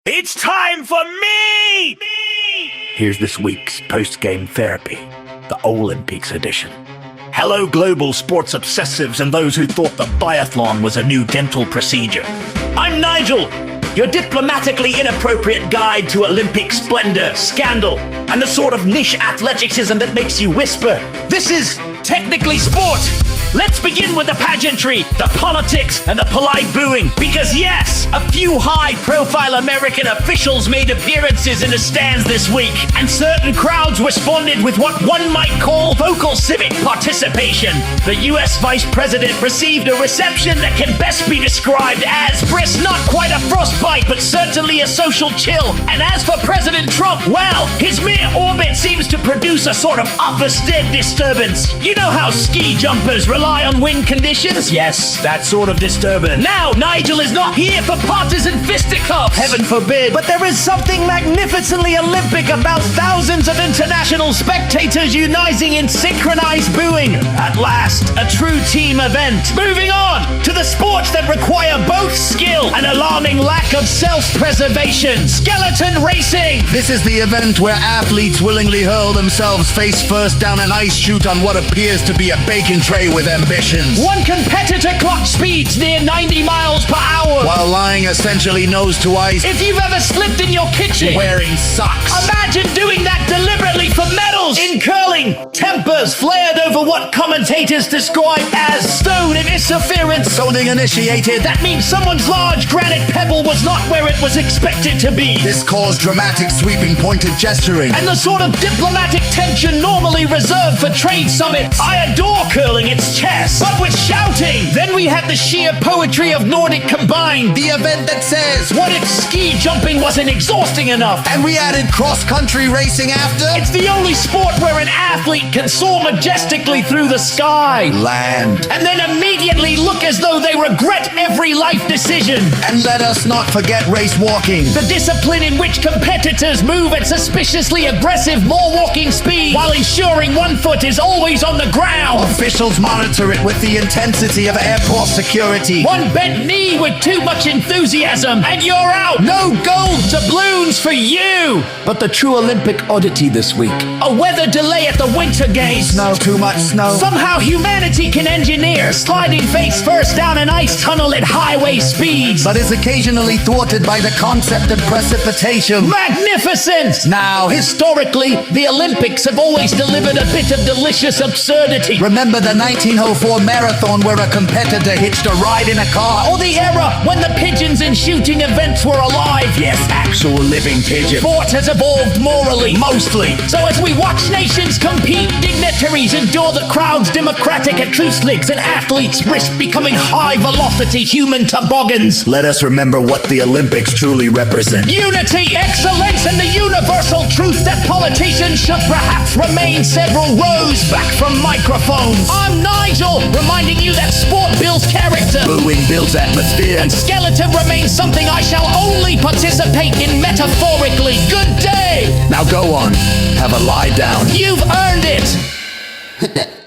It's time for me! Here's this week's post-game therapy, the Olympics edition. Hello, global sports obsessives and those who thought the biathlon was a new dental procedure. I'm Nigel, your diplomatically inappropriate guide to Olympic splendor, scandal, and the sort of niche athleticism that makes you whisper. This is technically sport. Let's begin with the pageantry, the politics, and the polite booing. Because yes, a few high-profile American officials made appearances in the stands this week, and certain crowds responded with what one might call vocal civic participation. The US Vice President received a reception that can best be described as brisk, not quite a frostbite, but certainly a social chill. And as for President Trump, well, his mere orbit seems to produce a sort of upper-stead disturbance. You know how ski jumpers rely on wind conditions? Yes, that sort of disturbance. Now, Nigel is not here for partisan fisticuffs. Heaven forbid. But there is something magnificently Olympic about thousands of international spectators uniting in synchronized booing. At last, a true team event. Moving on to the sports that require both skill and alarming lack of self-preservation. Skeleton racing. This is the event where athletes willingly hurl themselves face first down an ice chute on what appears to be a bacon tray with ambitions. One competitor clocked speeds near 90 miles per hour while lying essentially nose to ice. If you've ever slipped in your kitchen wearing socks, imagine doing that deliberately for medals. In curling, tempers flared over what commentators describe as stone interference. Zoning initiated. That means someone's large granite pebble was not where it was expected to be. This caused dramatic sweeping pointed gesturing and the sort of diplomatic tension normally reserved for trade summits. I adore curling, it's chess, but with shouting. Then we had the sheer poetry of Nordic combined, the event that says, what if ski jumping wasn't exhausting enough? And we added cross-country racing after? It's the only sport where an athlete can soar majestically through the sky, land, and then immediately look as though they regret every life decision. And let us not forget race walking, the discipline in which competitors move at suspiciously aggressive more walking speed while ensuring one foot is always on the ground. Officials monitor it with the intensity of airport security. One bent knee with too much enthusiasm and you're out. No gold doubloons for you. But the true Olympic oddity this week, a weather delay at the Winter Games. Snow, too much snow. Somehow humanity can engineer sliding face first down an ice tunnel at highway speeds, but is occasionally thwarted by the concept of precipitation. Magnificent! Now, historically, the Olympics have always delivered a bit of delicious absurdity. Remember the 1904 marathon where a competitor hitched a ride in a car? Or the era when the pigeons in shooting events were alive. Yes, actual living pigeons. Sport has evolved morally, mostly. So as we watch nations compete, dignitaries endure the crowd's democratic acoustics, and athletes risk becoming high-velocity human toboggans. Let us remember what the Olympics truly represent. Unity, excellence, and the universal truth that politicians should perhaps remain several rows back from microphones. I'm Nigel, reminding you that sport builds character, booing builds atmosphere, and skeleton remains something I shall only participate in metaphorically. Good day! Now go on, have a lie down. You've earned it!